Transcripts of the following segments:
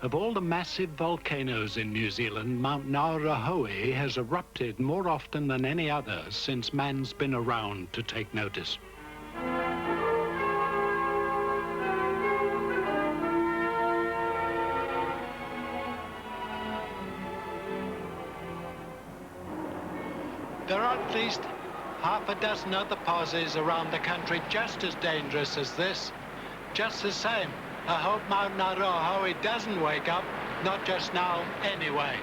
Of all the massive volcanoes in New Zealand, Mount Ngauruhoe has erupted more often than any other since man's been around to take notice. There are at least half a dozen other pauses around the country just as dangerous as this. Just the same, I hope Mount Ngauruhoe doesn't wake up, not just now anyway.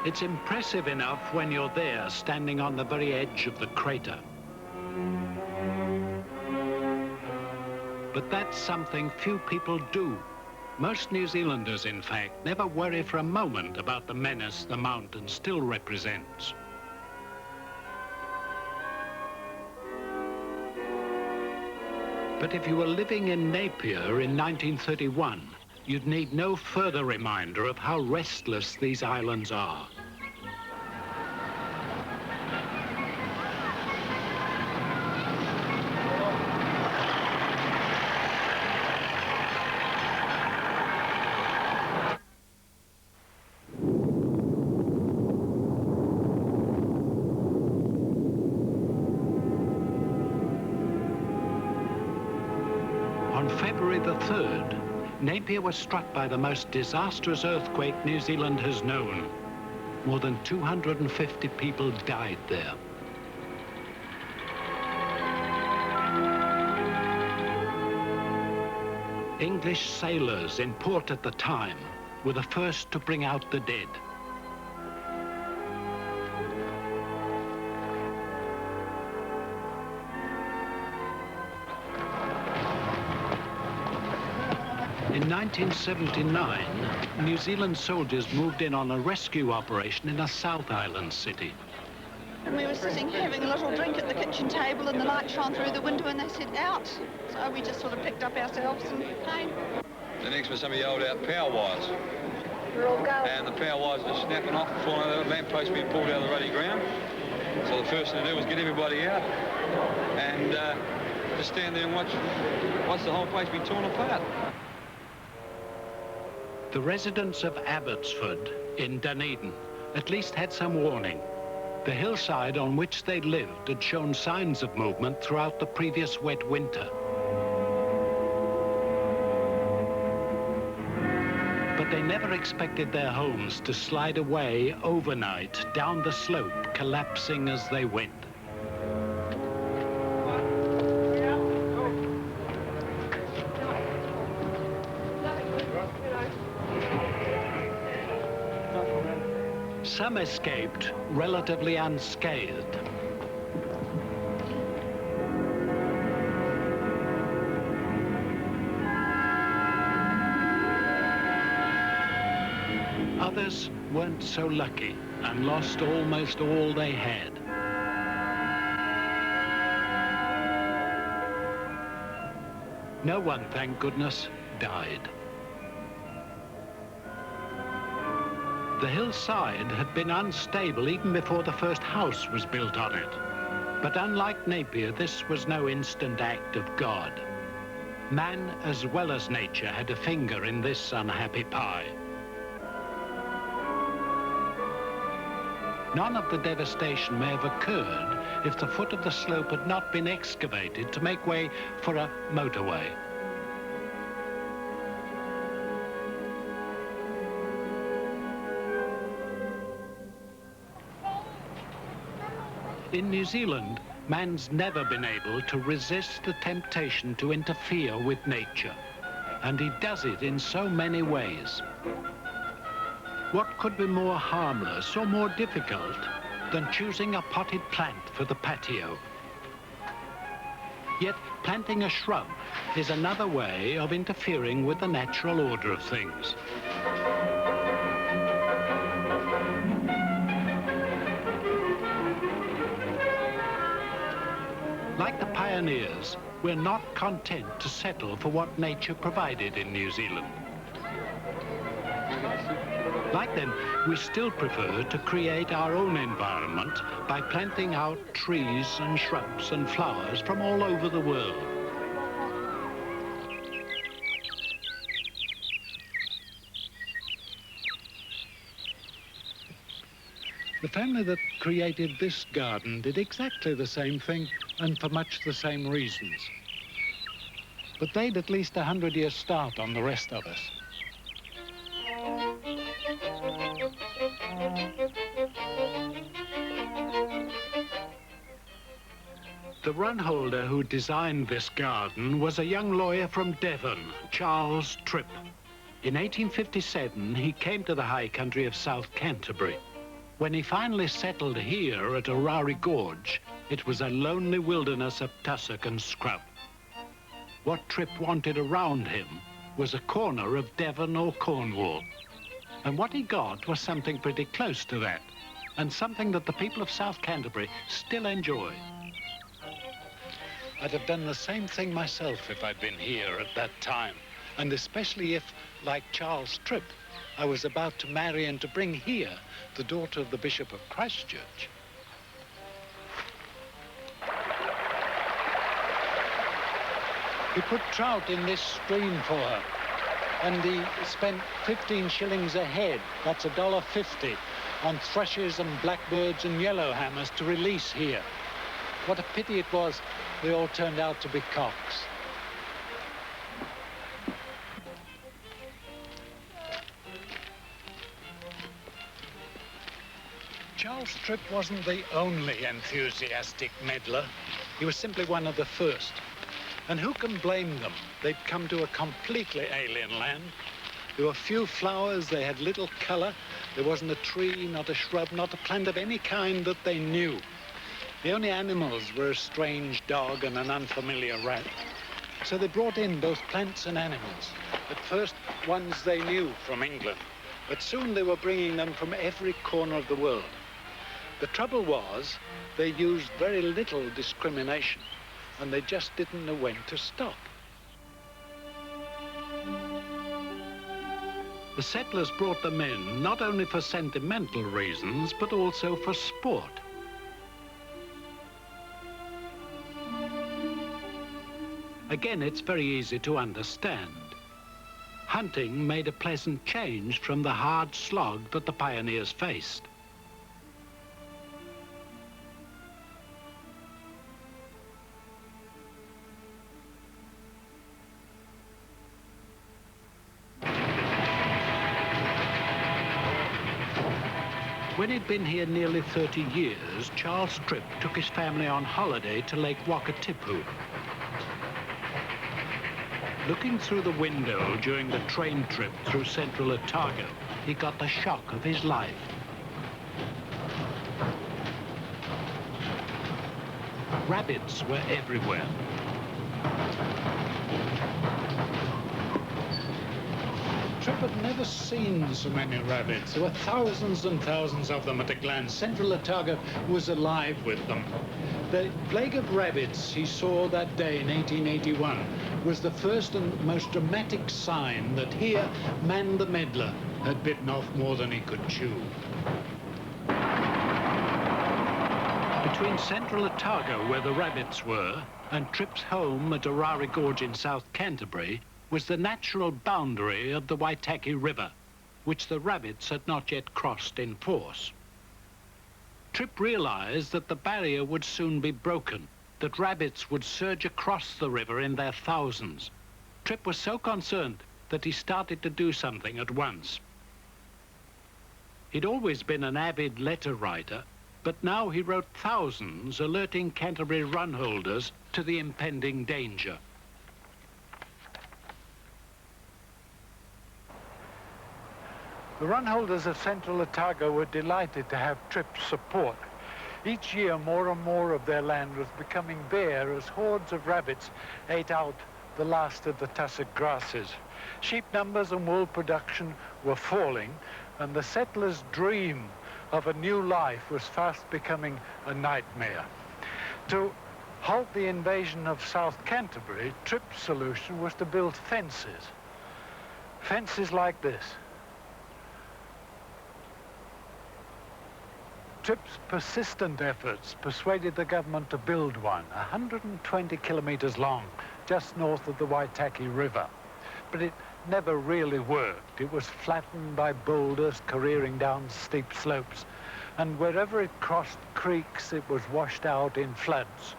It's impressive enough when you're there, standing on the very edge of the crater. But that's something few people do. Most New Zealanders, in fact, never worry for a moment about the menace the mountain still represents. But if you were living in Napier in 1931, you'd need no further reminder of how restless these islands are. On February the 3rd, Napier was struck by the most disastrous earthquake New Zealand has known. More than 250 people died there. English sailors in port at the time were the first to bring out the dead. In 1979, New Zealand soldiers moved in on a rescue operation in a South Island city. And we were sitting having a little drink at the kitchen table and the light shone through the window and they said, out. So we just sort of picked up ourselves and came. The next was some of the old out power wires. We're all going. And the power wires were snapping off, falling out of the lamppost being pulled out of the ruddy ground. So the first thing to do was get everybody out and just stand there and watch the whole place be torn apart. The residents of Abbotsford in Dunedin at least had some warning. The hillside on which they lived had shown signs of movement throughout the previous wet winter. But they never expected their homes to slide away overnight down the slope, collapsing as they went. Some escaped relatively unscathed. Others weren't so lucky and lost almost all they had. No one, thank goodness, died. The hillside had been unstable even before the first house was built on it. But unlike Napier, this was no instant act of God. Man, as well as nature, had a finger in this unhappy pie. None of the devastation may have occurred if the foot of the slope had not been excavated to make way for a motorway. In New Zealand, man's never been able to resist the temptation to interfere with nature, and he does it in so many ways. What could be more harmless or more difficult than choosing a potted plant for the patio? Yet planting a shrub is another way of interfering with the natural order of things. Like the pioneers, we're not content to settle for what nature provided in New Zealand. Like them, we still prefer to create our own environment by planting out trees and shrubs and flowers from all over the world. The family that created this garden did exactly the same thing and for much the same reasons. But they'd at least 100 years start on the rest of us. The runholder who designed this garden was a young lawyer from Devon, Charles Tripp. In 1857, he came to the high country of South Canterbury. When he finally settled here at Orari Gorge, it was a lonely wilderness of tussock and scrub. What Tripp wanted around him was a corner of Devon or Cornwall. And what he got was something pretty close to that, and something that the people of South Canterbury still enjoy. I'd have done the same thing myself if I'd been here at that time, and especially if, like Charles Tripp, I was about to marry and to bring here the daughter of the Bishop of Christchurch. He put trout in this stream for her, and he spent 15 shillings a head, that's $1.50, on thrushes and blackbirds and yellowhammers to release here. What a pity it was they all turned out to be cocks. Charles Tripp wasn't the only enthusiastic meddler. He was simply one of the first. And who can blame them? They'd come to a completely alien land. There were few flowers, they had little color. There wasn't a tree, not a shrub, not a plant of any kind that they knew. The only animals were a strange dog and an unfamiliar rat. So they brought in both plants and animals. At first, ones they knew from England, but soon they were bringing them from every corner of the world. The trouble was, they used very little discrimination, and they just didn't know when to stop. The settlers brought them in not only for sentimental reasons, but also for sport. Again, it's very easy to understand. Hunting made a pleasant change from the hard slog that the pioneers faced. When he'd been here nearly 30 years, Charles Tripp took his family on holiday to Lake Wakatipu. Looking through the window during the train trip through central Otago, he got the shock of his life. Rabbits were everywhere. Tripp had never seen so many rabbits. There were thousands and thousands of them at a glance. Central Otago was alive with them. The plague of rabbits he saw that day in 1881 was the first and most dramatic sign that here, man the meddler had bitten off more than he could chew. Between central Otago, where the rabbits were, and Tripp's home at Orari Gorge in South Canterbury, was the natural boundary of the Waitaki River, which the rabbits had not yet crossed in force. Tripp realized that the barrier would soon be broken, that rabbits would surge across the river in their thousands. Tripp was so concerned that he started to do something at once. He'd always been an avid letter writer, but now he wrote thousands alerting Canterbury run holders to the impending danger. The run holders of central Otago were delighted to have Tripp's support. Each year, more and more of their land was becoming bare as hordes of rabbits ate out the last of the tussock grasses. Sheep numbers and wool production were falling, and the settlers' dream of a new life was fast becoming a nightmare. To halt the invasion of South Canterbury, Tripp's solution was to build fences. Fences like this. Tripp's persistent efforts persuaded the government to build one, 120 kilometers long, just north of the Waitaki River. But it never really worked. It was flattened by boulders careering down steep slopes. and wherever it crossed creeks, it was washed out in floods.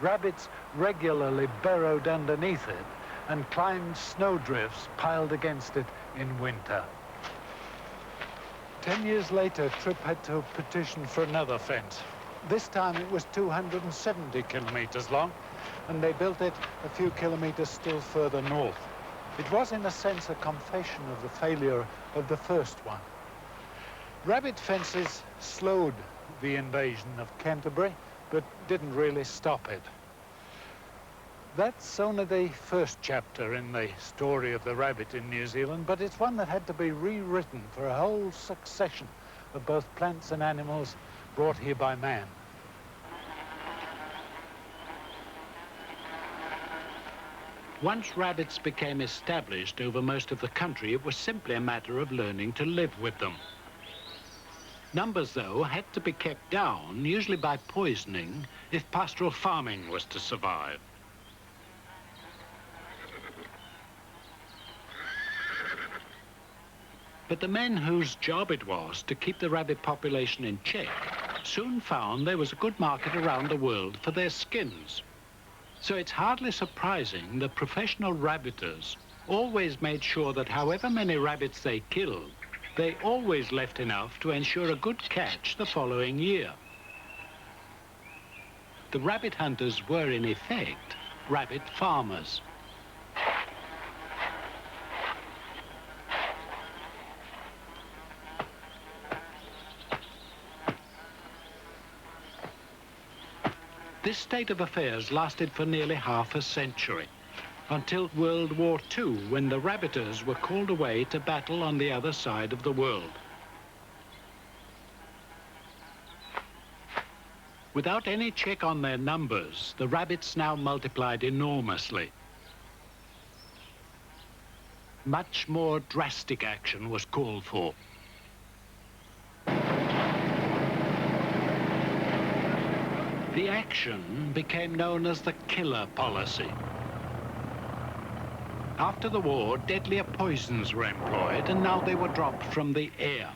Rabbits regularly burrowed underneath it and climbed snowdrifts piled against it in winter. 10 years later, Tripp had to petition for another fence. This time it was 270 kilometers long, and they built it a few kilometers still further north. It was, in a sense, a confession of the failure of the first one. Rabbit fences slowed the invasion of Canterbury, but didn't really stop it. That's only the first chapter in the story of the rabbit in New Zealand, but it's one that had to be rewritten for a whole succession of both plants and animals brought here by man. Once rabbits became established over most of the country, it was simply a matter of learning to live with them. Numbers, though, had to be kept down, usually by poisoning, if pastoral farming was to survive. But the men whose job it was to keep the rabbit population in check soon found there was a good market around the world for their skins. So it's hardly surprising that professional rabbiters always made sure that however many rabbits they killed, they always left enough to ensure a good catch the following year. The rabbit hunters were, in effect, rabbit farmers. This state of affairs lasted for nearly half a century, until World War II, when the rabbiters were called away to battle on the other side of the world. Without any check on their numbers, the rabbits now multiplied enormously. Much more drastic action was called for. The action became known as the killer policy. After the war, deadlier poisons were employed, and now they were dropped from the air.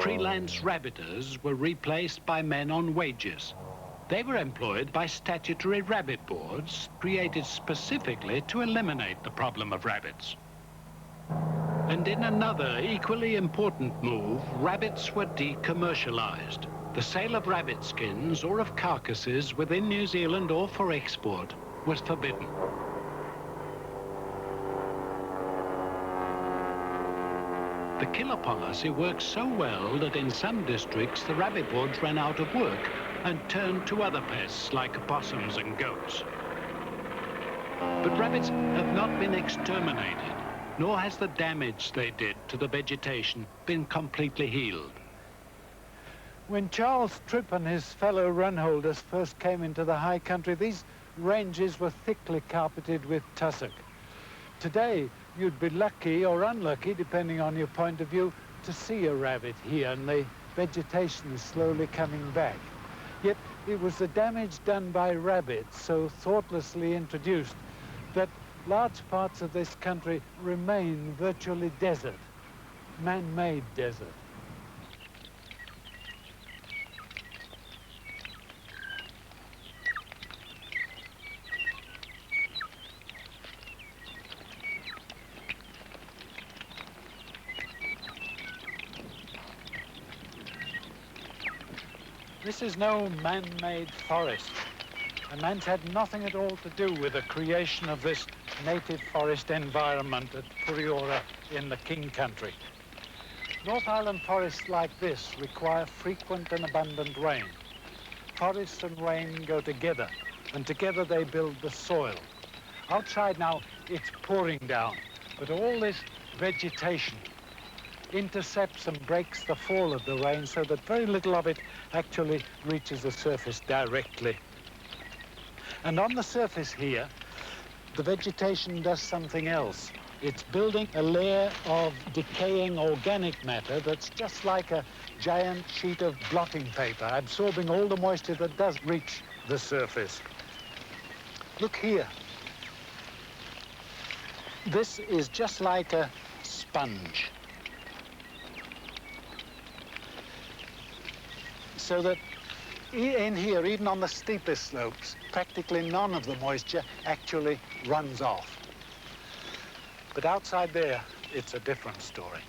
Freelance rabbiters were replaced by men on wages. They were employed by statutory rabbit boards created specifically to eliminate the problem of rabbits. And in another equally important move, rabbits were decommercialized. The sale of rabbit skins or of carcasses within New Zealand or for export was forbidden. The killer policy worked so well that in some districts the rabbit boards ran out of work and turned to other pests like opossums and goats. But rabbits have not been exterminated, nor has the damage they did to the vegetation been completely healed. When Charles Tripp and his fellow runholders first came into the high country, these ranges were thickly carpeted with tussock. Today, you'd be lucky or unlucky, depending on your point of view, to see a rabbit here, and the vegetation is slowly coming back. Yet it was the damage done by rabbits, so thoughtlessly introduced, that large parts of this country remain virtually desert, man-made desert. This is no man-made forest, and man's had nothing at all to do with the creation of this native forest environment at Puriora in the King Country. North Island forests like this require frequent and abundant rain. Forest and rain go together, and together they build the soil. Outside now, it's pouring down, but all this vegetation intercepts and breaks the fall of the rain so that very little of it actually reaches the surface directly. And on the surface here, the vegetation does something else. It's building a layer of decaying organic matter that's just like a giant sheet of blotting paper, absorbing all the moisture that does reach the surface. Look here. This is just like a sponge. So that in here, even on the steepest slopes, practically none of the moisture actually runs off. But outside there, it's a different story.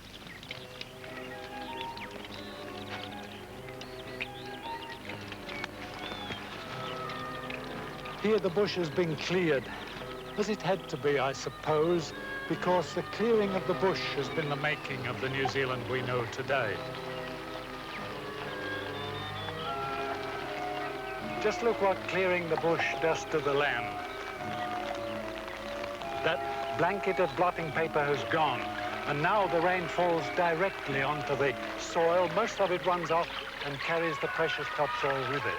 Here the bush has been cleared, as it had to be, I suppose, because the clearing of the bush has been the making of the New Zealand we know today. Just look what clearing the bush does to the land. That blanket of blotting paper has gone, and now the rain falls directly onto the soil. Most of it runs off and carries the precious topsoil with it.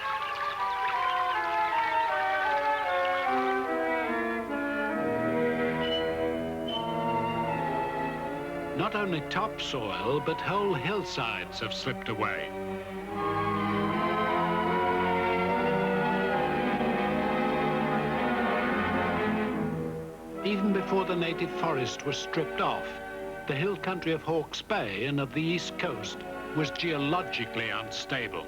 Not only topsoil, but whole hillsides have slipped away. Even before the native forest was stripped off, the hill country of Hawke's Bay and of the East Coast was geologically unstable.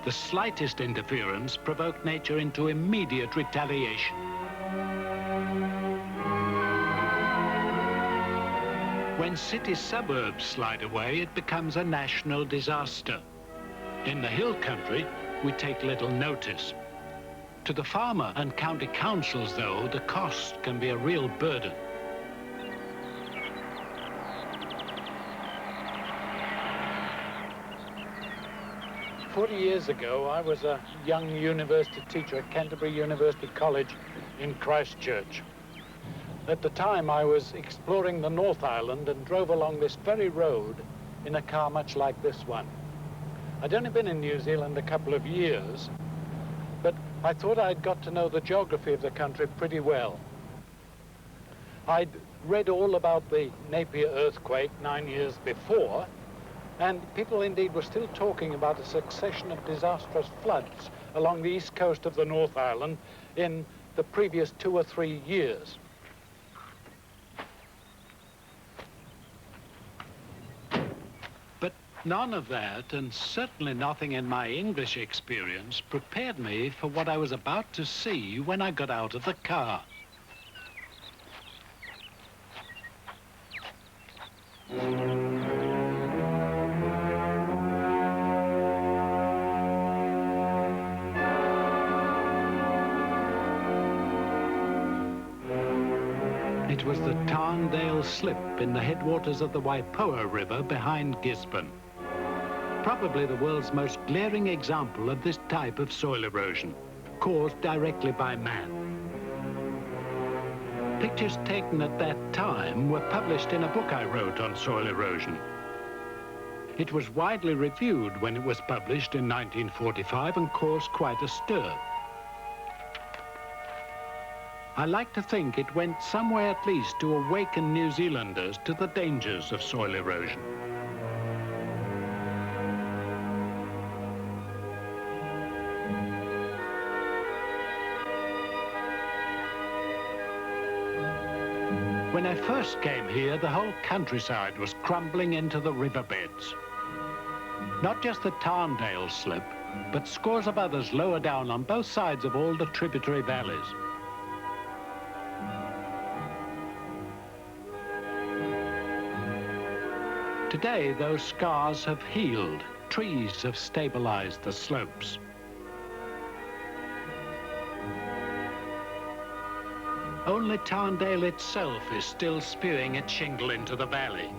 The slightest interference provoked nature into immediate retaliation. When city suburbs slide away, it becomes a national disaster. In the hill country, we take little notice. To the farmer and county councils, though, the cost can be a real burden. "40 years ago, I was a young university teacher at Canterbury University College in Christchurch. At the time, I was exploring the North Island and drove along this very road in a car much like this one. I'd only been in New Zealand a couple of years, but I thought I'd got to know the geography of the country pretty well. I'd read all about the Napier earthquake 9 years before, and people indeed were still talking about a succession of disastrous floods along the east coast of the North Island in the previous 2 or 3 years. None of that, and certainly nothing in my English experience, prepared me for what I was about to see when I got out of the car. It was the Tarndale Slip in the headwaters of the Waipoa River behind Gisborne. Probably the world's most glaring example of this type of soil erosion, caused directly by man. Pictures taken at that time were published in a book I wrote on soil erosion. It was widely reviewed when it was published in 1945 and caused quite a stir. I like to think it went some way at least to awaken New Zealanders to the dangers of soil erosion. When I first came here, the whole countryside was crumbling into the riverbeds. Not just the Tarndale Slip, but scores of others lower down on both sides of all the tributary valleys. Today, those scars have healed. Trees have stabilized the slopes. Only Tarndale itself is still spewing its shingle into the valley.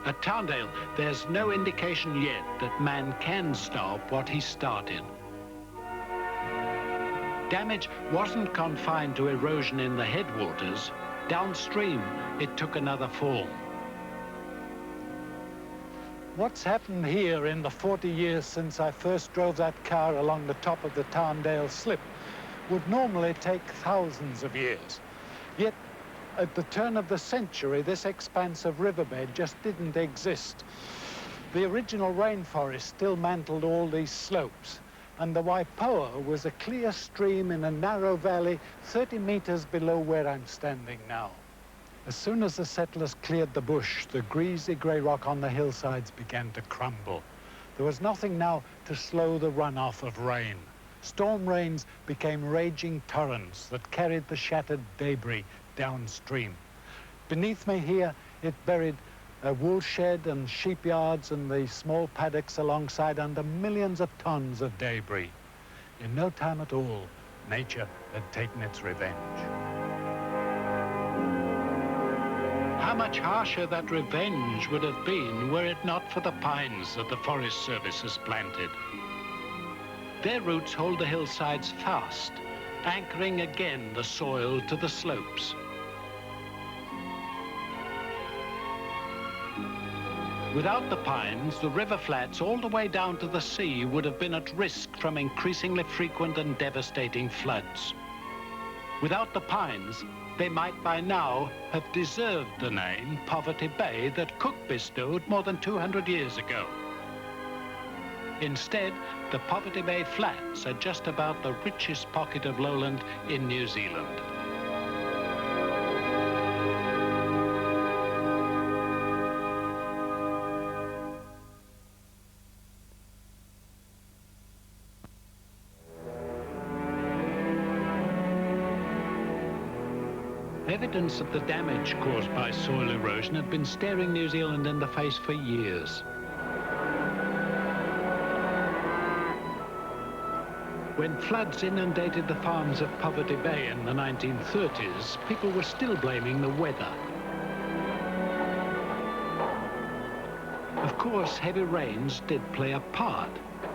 At Tarndale, there's no indication yet that man can stop what he started. Damage wasn't confined to erosion in the headwaters. Downstream, it took another form. What's happened here in the 40 years since I first drove that car along the top of the Tarndale Slip would normally take thousands of years. Yet, at the turn of the century, this expanse of riverbed just didn't exist. The original rainforest still mantled all these slopes, and the Waipoa was a clear stream in a narrow valley 30 meters below where I'm standing now. As soon as the settlers cleared the bush, the greasy grey rock on the hillsides began to crumble. There was nothing now to slow the runoff of rain. Storm rains became raging torrents that carried the shattered debris downstream. Beneath me here, it buried a wool shed and sheep yards and the small paddocks alongside under millions of tons of debris. In no time at all, nature had taken its revenge. How much harsher that revenge would have been were it not for the pines that the Forest Service has planted. Their roots hold the hillsides fast, anchoring again the soil to the slopes. Without the pines, the river flats all the way down to the sea would have been at risk from increasingly frequent and devastating floods. Without the pines, they might by now have deserved the name Poverty Bay that Cook bestowed more than 200 years ago. Instead, the Poverty Bay Flats are just about the richest pocket of lowland in New Zealand. Evidence of the damage caused by soil erosion had been staring New Zealand in the face for years. When floods inundated the farms of Poverty Bay in the 1930s, people were still blaming the weather. Of course, heavy rains did play a part,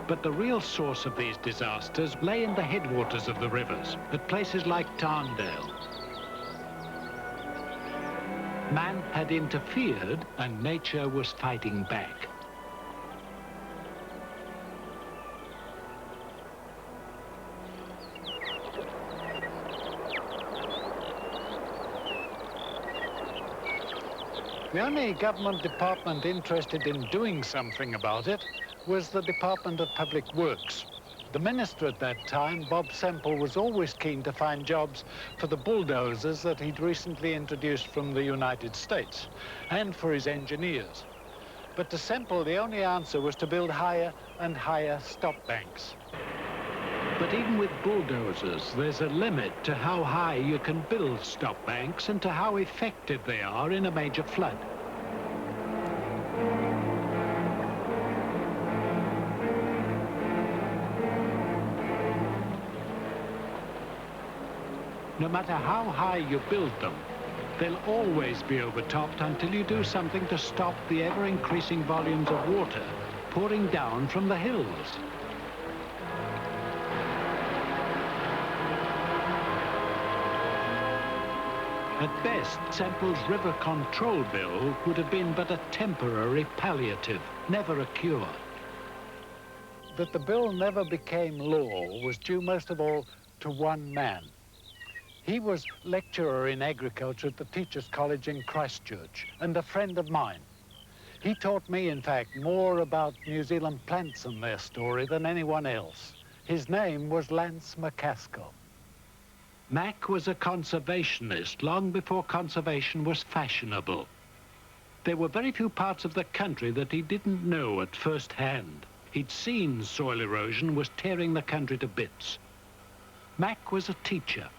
but the real source of these disasters lay in the headwaters of the rivers, at places like Tarndale. Man had interfered and nature was fighting back. The only government department interested in doing something about it was the Department of Public Works. The minister at that time, Bob Semple, was always keen to find jobs for the bulldozers that he'd recently introduced from the United States, and for his engineers. But to Semple, the only answer was to build higher and higher stop banks. But even with bulldozers, there's a limit to how high you can build stop banks and to how effective they are in a major flood. No matter how high you build them, they'll always be overtopped until you do something to stop the ever-increasing volumes of water pouring down from the hills. At best, Semple's river control bill would have been but a temporary palliative, never a cure. That the bill never became law was due most of all to one man. He was lecturer in agriculture at the Teachers' College in Christchurch and a friend of mine. He taught me, in fact, more about New Zealand plants and their story than anyone else. His name was Lance McCaskill. Mac was a conservationist long before conservation was fashionable. There were very few parts of the country that he didn't know at first hand. He'd seen soil erosion was tearing the country to bits. Mac was a teacher.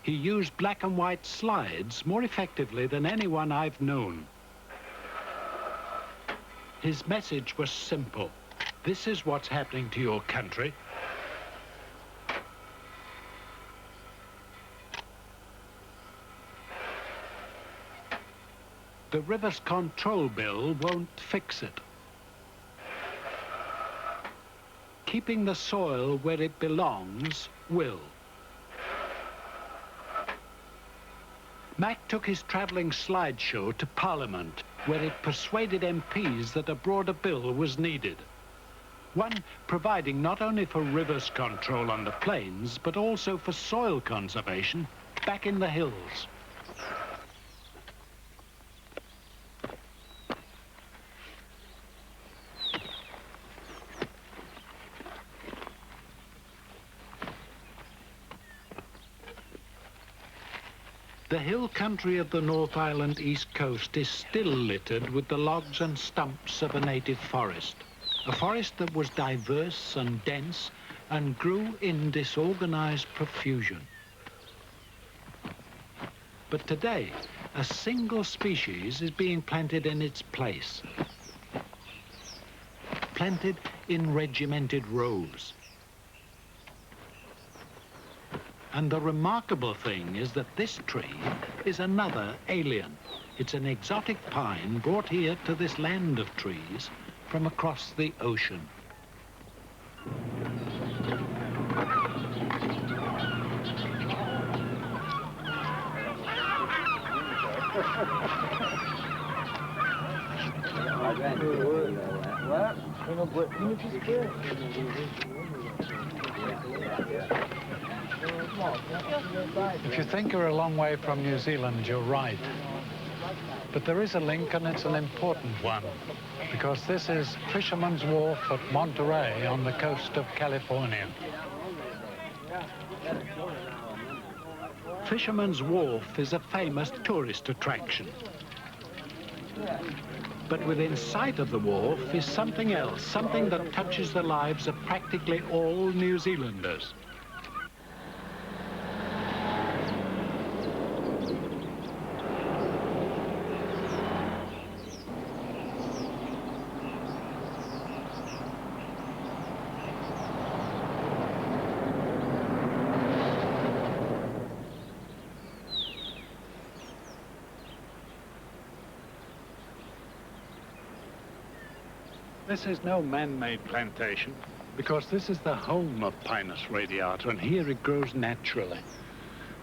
He used black and white slides more effectively than anyone I've known. His message was simple. This is what's happening to your country. The Rivers Control Bill won't fix it. Keeping the soil where it belongs will. Mac took his travelling slideshow to Parliament, where it persuaded MPs that a broader bill was needed. One providing not only for rivers control on the plains, but also for soil conservation back in the hills. The hill country of the North Island east coast is still littered with the logs and stumps of a native forest. A forest that was diverse and dense and grew in disorganized profusion. But today, a single species is being planted in its place. Planted in regimented rows. And the remarkable thing is that this tree is another alien. It's an exotic pine brought here to this land of trees from across the ocean. If you think you're a long way from New Zealand, you're right. But there is a link, and it's an important one, because this is Fisherman's Wharf at Monterey on the coast of California. Fisherman's Wharf is a famous tourist attraction. But within sight of the wharf is something else, something that touches the lives of practically all New Zealanders. This is no man-made plantation, because this is the home of Pinus radiata, and here it grows naturally.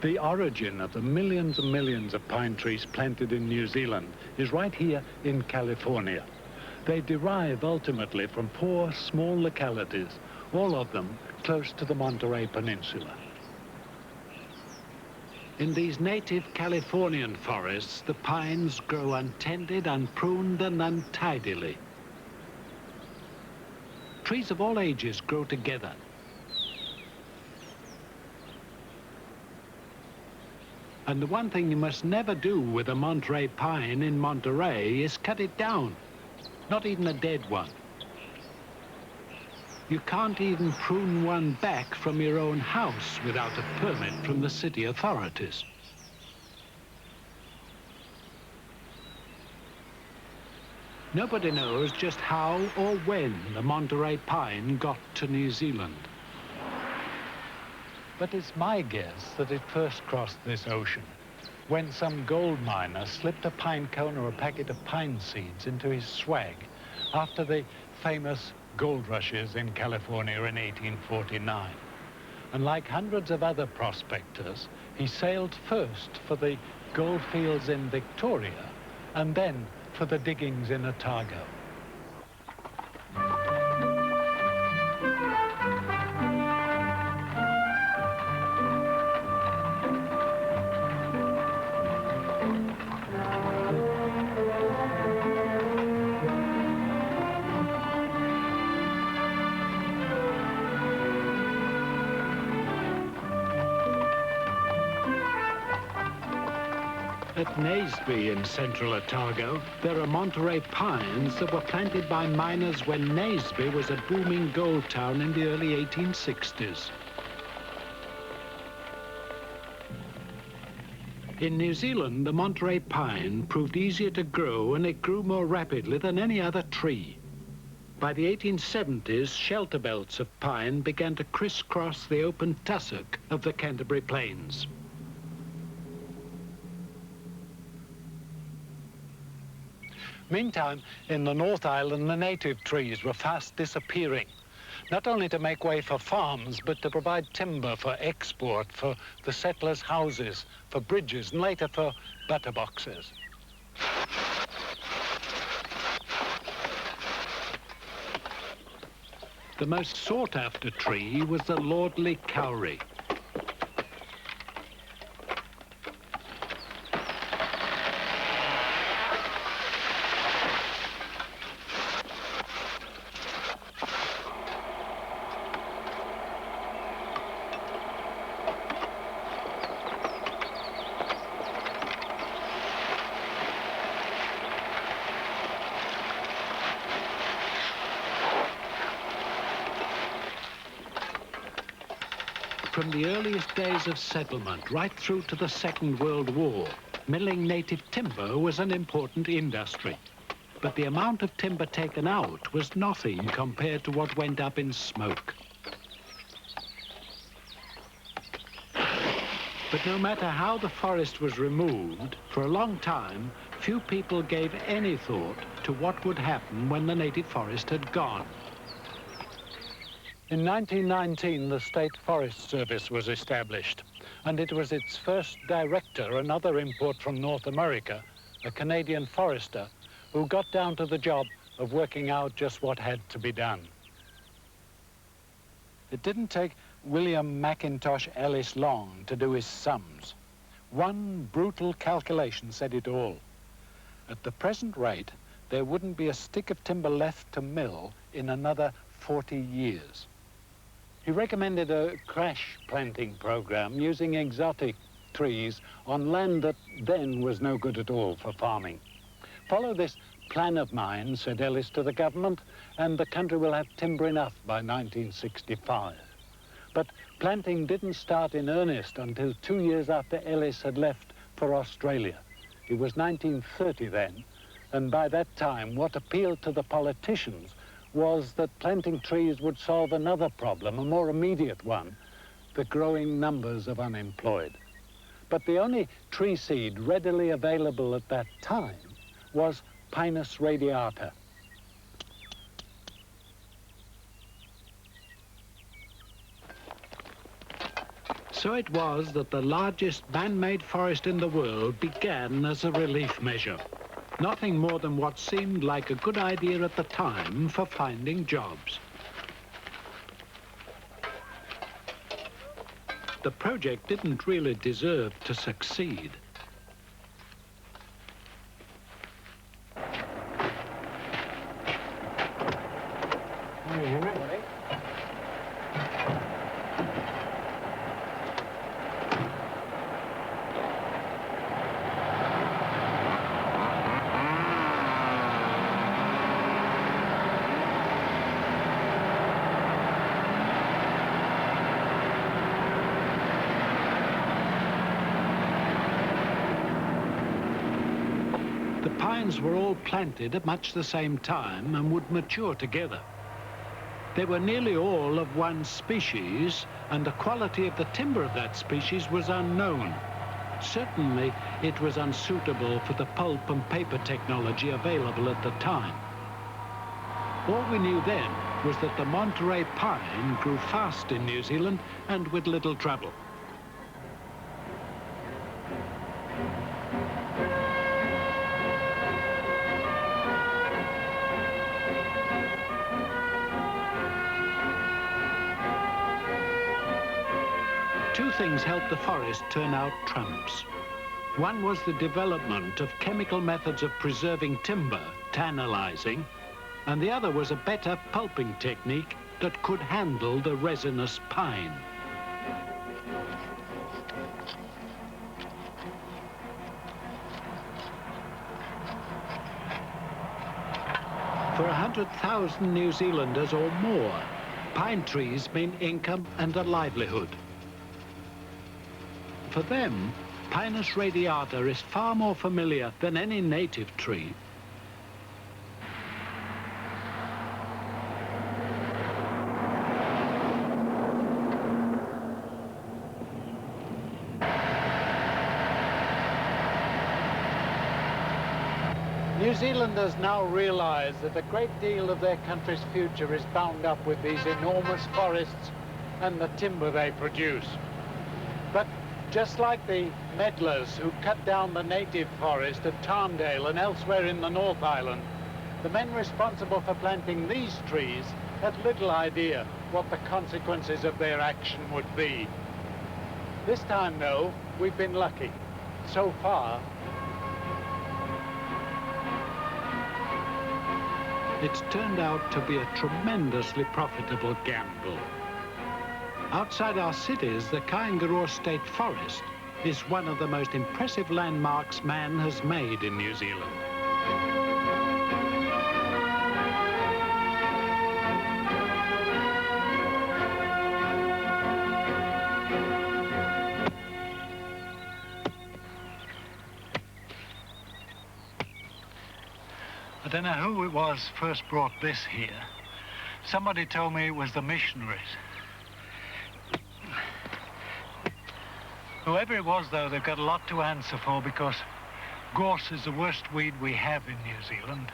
The origin of the millions and millions of pine trees planted in New Zealand is right here in California. They derive ultimately from poor, small localities, all of them close to the Monterey Peninsula. In these native Californian forests, the pines grow untended, unpruned, and untidily. Trees of all ages grow together. And the one thing you must never do with a Monterey pine in Monterey is cut it down, not even a dead one. You can't even prune one back from your own house without a permit from the city authorities. Nobody knows just how or when the Monterey pine got to New Zealand. But it's my guess that it first crossed this ocean when some gold miner slipped a pine cone or a packet of pine seeds into his swag after the famous gold rushes in California in 1849. And like hundreds of other prospectors, he sailed first for the gold fields in Victoria and then for the diggings in Otago. At Naseby in central Otago, there are Monterey pines that were planted by miners when Naseby was a booming gold town in the early 1860s. In New Zealand, the Monterey pine proved easier to grow and it grew more rapidly than any other tree. By the 1870s, shelter belts of pine began to crisscross the open tussock of the Canterbury Plains. Meantime, in the North Island, the native trees were fast disappearing, not only to make way for farms, but to provide timber for export, for the settlers' houses, for bridges, and later for butter boxes. The most sought-after tree was the lordly kauri. From the earliest days of settlement right through to the Second World War, milling native timber was an important industry. But the amount of timber taken out was nothing compared to what went up in smoke. But no matter how the forest was removed, for a long time, few people gave any thought to what would happen when the native forest had gone. In 1919, the State Forest Service was established, and it was its first director, another import from North America, a Canadian forester, who got down to the job of working out just what had to be done. It didn't take William McIntosh Ellis long to do his sums. One brutal calculation said it all. At the present rate, there wouldn't be a stick of timber left to mill in another 40 years. He recommended a crash planting program using exotic trees on land that then was no good at all for farming. Follow this plan of mine, said Ellis to the government, and the country will have timber enough by 1965. But planting didn't start in earnest until 2 years after Ellis had left for Australia. It was 1930 then, and by that time what appealed to the politicians was that planting trees would solve another problem, a more immediate one, the growing numbers of unemployed. But the only tree seed readily available at that time was Pinus radiata. So it was that the largest man-made forest in the world began as a relief measure. Nothing more than what seemed like a good idea at the time for finding jobs. The project didn't really deserve to succeed. The pines were all planted at much the same time and would mature together. They were nearly all of one species, and the quality of the timber of that species was unknown. Certainly, it was unsuitable for the pulp and paper technology available at the time. All we knew then was that the Monterey pine grew fast in New Zealand and with little trouble. Two things helped the forest turn out trumps. One was the development of chemical methods of preserving timber, tannalizing, and the other was a better pulping technique that could handle the resinous pine. For 100,000 New Zealanders or more, pine trees mean income and a livelihood. For them, Pinus radiata is far more familiar than any native tree. New Zealanders now realize that a great deal of their country's future is bound up with these enormous forests and the timber they produce. But just like the meddlers who cut down the native forest at Tarndale and elsewhere in the North Island, the men responsible for planting these trees had little idea what the consequences of their action would be. This time, though, we've been lucky. So far, It's turned out to be a tremendously profitable gamble. Outside our cities, the Gorse State Forest is one of the most impressive landmarks man has made in New Zealand. I don't know who it was first brought this here. Somebody told me it was the missionaries. Whoever it was, though, they've got a lot to answer for, because gorse is the worst weed we have in New Zealand.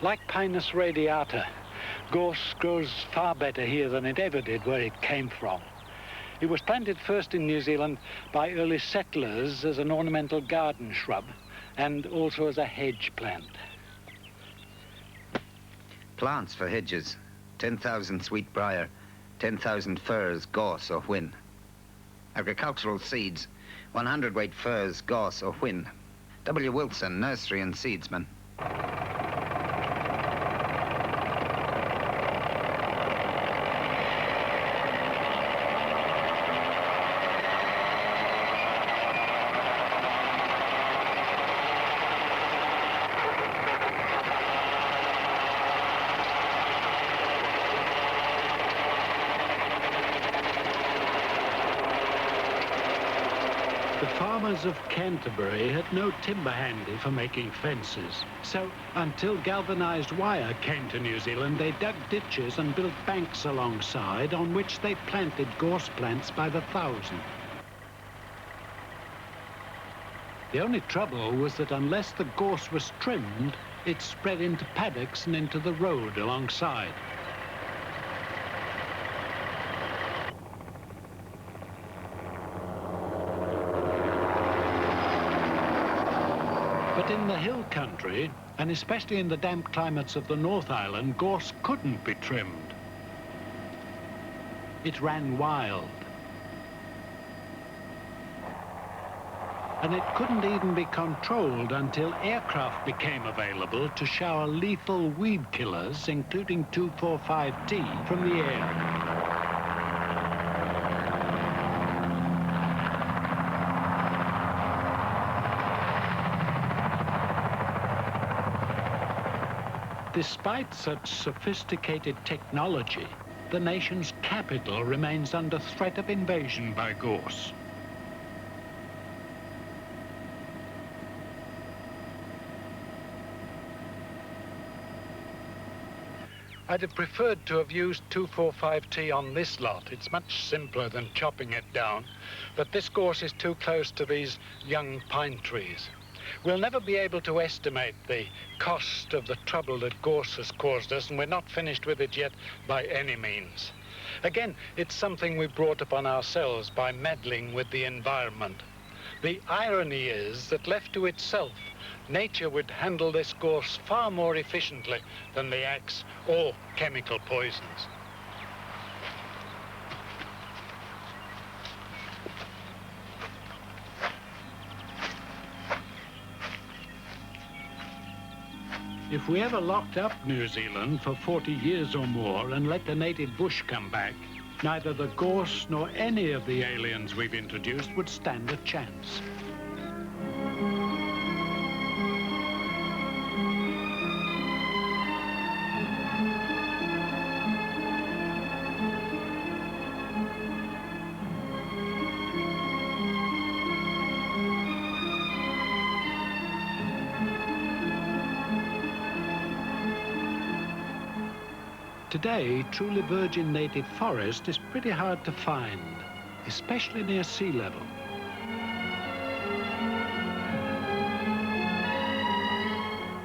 Like Pinus radiata, gorse grows far better here than it ever did where it came from. It was planted first in New Zealand by early settlers as an ornamental garden shrub and also as a hedge plant. Plants for hedges: 10,000 sweetbriar, 10,000 firs, gorse or whin. Agricultural seeds: 100 weight firs, gorse or whin. W. Wilson, nursery and seedsman. The farmers of Canterbury had no timber handy for making fences. So until galvanized wire came to New Zealand, they dug ditches and built banks alongside, on which they planted gorse plants by the thousand. The only trouble was that unless the gorse was trimmed, it spread into paddocks and into the road alongside. But in the hill country, and especially in the damp climates of the North Island, gorse couldn't be trimmed. It ran wild. And it couldn't even be controlled until aircraft became available to shower lethal weed killers, including 2,4,5-T, from the air. Despite such sophisticated technology, the nation's capital remains under threat of invasion by gorse. I'd have preferred to have used 2,4,5-T on this lot. It's much simpler than chopping it down, but this gorse is too close to these young pine trees. We'll never be able to estimate the cost of the trouble that gorse has caused us, and we're not finished with it yet by any means. Again, it's something we brought upon ourselves by meddling with the environment. The irony is that left to itself, nature would handle this gorse far more efficiently than the axe or chemical poisons. If we ever locked up New Zealand for 40 years or more and let the native bush come back, neither the gorse nor any of the aliens we've introduced would stand a chance. Today, truly virgin native forest is pretty hard to find, especially near sea level.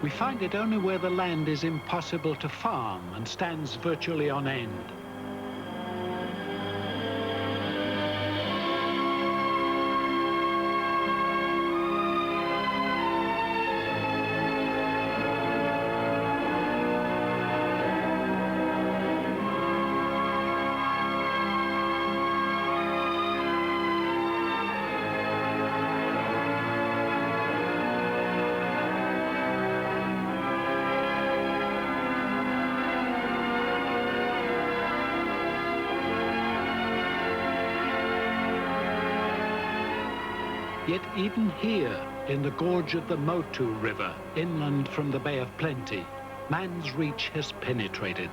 We find it only where the land is impossible to farm and stands virtually on end. Yet even here, in the gorge of the Motu River, inland from the Bay of Plenty, man's reach has penetrated.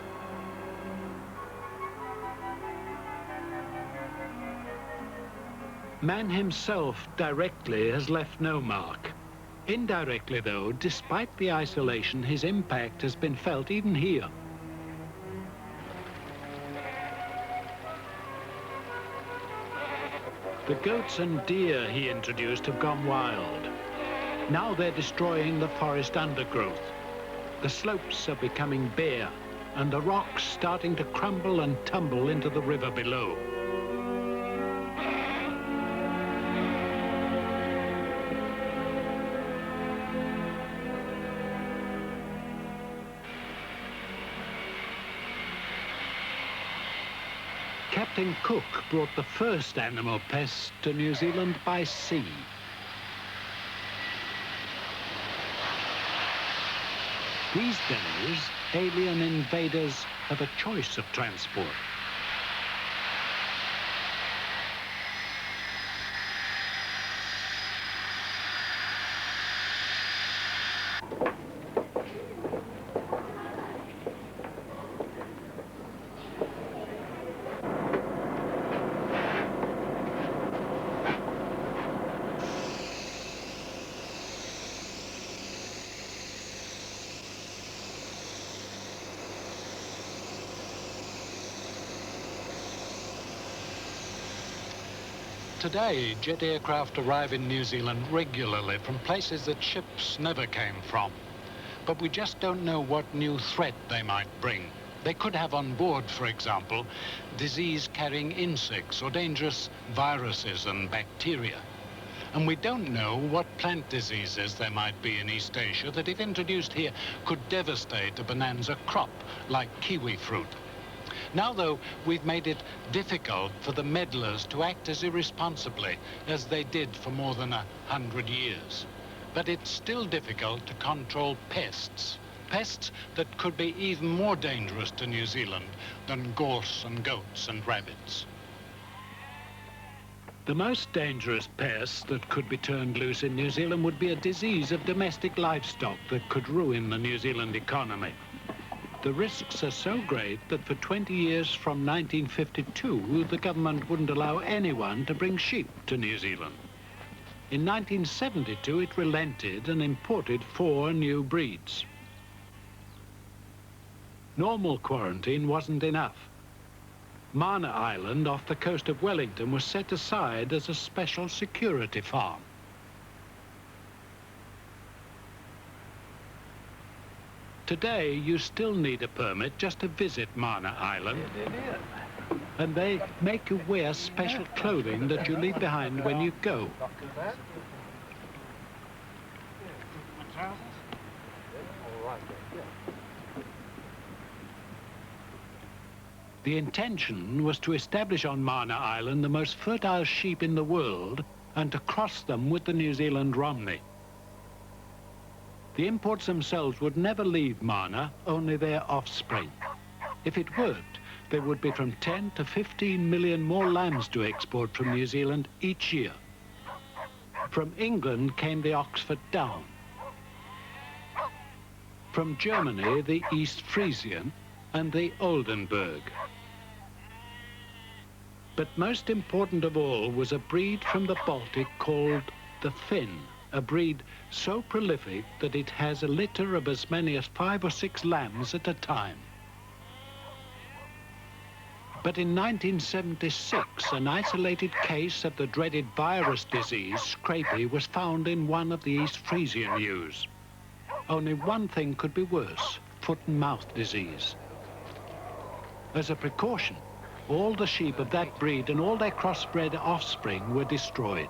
Man himself directly has left no mark. Indirectly, though, despite the isolation, his impact has been felt even here. The goats and deer he introduced have gone wild. Now they're destroying the forest undergrowth. The slopes are becoming bare, and the rocks starting to crumble and tumble into the river below. Captain Cook brought the first animal pest to New Zealand by sea. These days, alien invaders have a choice of transport. Today, jet aircraft arrive in New Zealand regularly from places that ships never came from. But we just don't know what new threat they might bring. They could have on board, for example, disease-carrying insects or dangerous viruses and bacteria. And we don't know what plant diseases there might be in East Asia that, if introduced here, could devastate a bonanza crop like kiwi fruit. Now, though, we've made it difficult for the meddlers to act as irresponsibly as they did for more than 100 years. But it's still difficult to control pests. Pests that could be even more dangerous to New Zealand than gorse and goats and rabbits. The most dangerous pest that could be turned loose in New Zealand would be a disease of domestic livestock that could ruin the New Zealand economy. The risks are so great that for 20 years from 1952, the government wouldn't allow anyone to bring sheep to New Zealand. In 1972, it relented and imported 4 new breeds. Normal quarantine wasn't enough. Mana Island off the coast of Wellington was set aside as a special security farm. Today, you still need a permit just to visit Mana Island. And they make you wear special clothing that you leave behind when you go. The intention was to establish on Mana Island the most fertile sheep in the world and to cross them with the New Zealand Romney. The imports themselves would never leave Mana, only their offspring. If it worked, there would be from 10 to 15 million more lambs to export from New Zealand each year. From England came the Oxford Down. From Germany, the East Frisian and the Oldenburg. But most important of all was a breed from the Baltic called the Finn. A breed so prolific that it has a litter of as many as 5 or 6 lambs at a time. But in 1976, an isolated case of the dreaded virus disease, Scrapie, was found in one of the East Frisian ewes. Only one thing could be worse: foot and mouth disease. As a precaution, all the sheep of that breed and all their crossbred offspring were destroyed.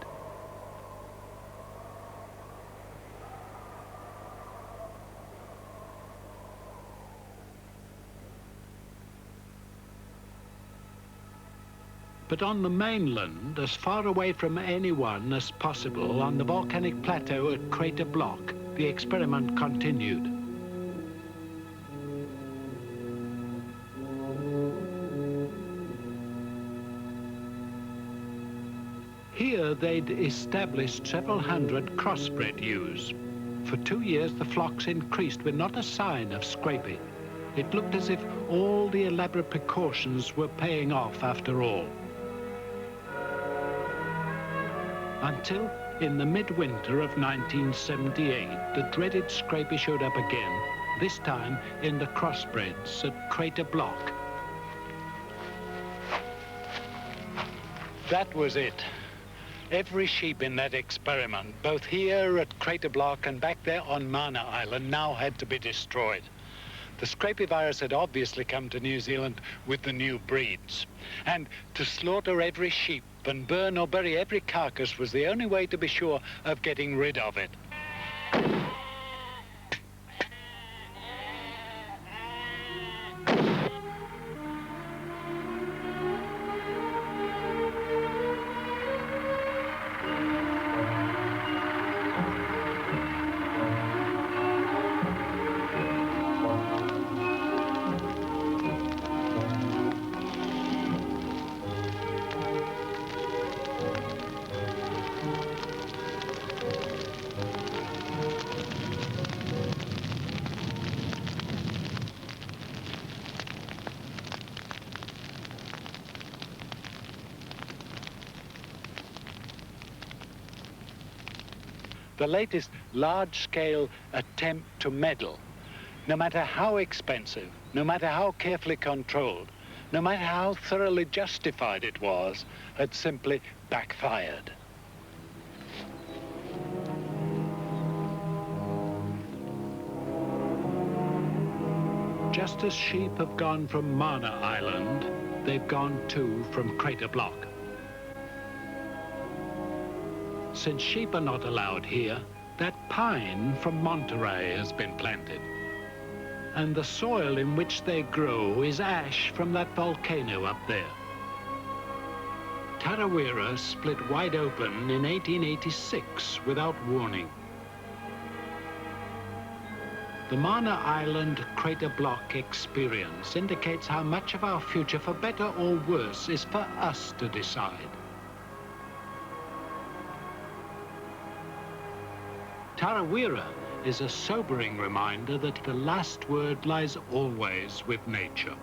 But on the mainland, as far away from anyone as possible, on the volcanic plateau at Crater Block, the experiment continued. Here they'd established several hundred crossbred ewes. For 2 years, the flocks increased with not a sign of Scrapie. It looked as if all the elaborate precautions were paying off after all. Until, in the midwinter of 1978, the dreaded Scrapie showed up again, this time in the crossbreds at Crater Block. That was it. Every sheep in that experiment, both here at Crater Block and back there on Mana Island, now had to be destroyed. The Scrapie virus had obviously come to New Zealand with the new breeds. And to slaughter every sheep and burn or bury every carcass was the only way to be sure of getting rid of it. The latest large-scale attempt to meddle, no matter how expensive, no matter how carefully controlled, no matter how thoroughly justified it was, had simply backfired. Just as sheep have gone from Mana Island, they've gone too from Crater Block. Since sheep are not allowed here, that pine from Monterey has been planted. And the soil in which they grow is ash from that volcano up there. Tarawera split wide open in 1886 without warning. The Mana Island Crater Block experience indicates how much of our future, for better or worse, is for us to decide. Tarawera is a sobering reminder that the last word lies always with nature.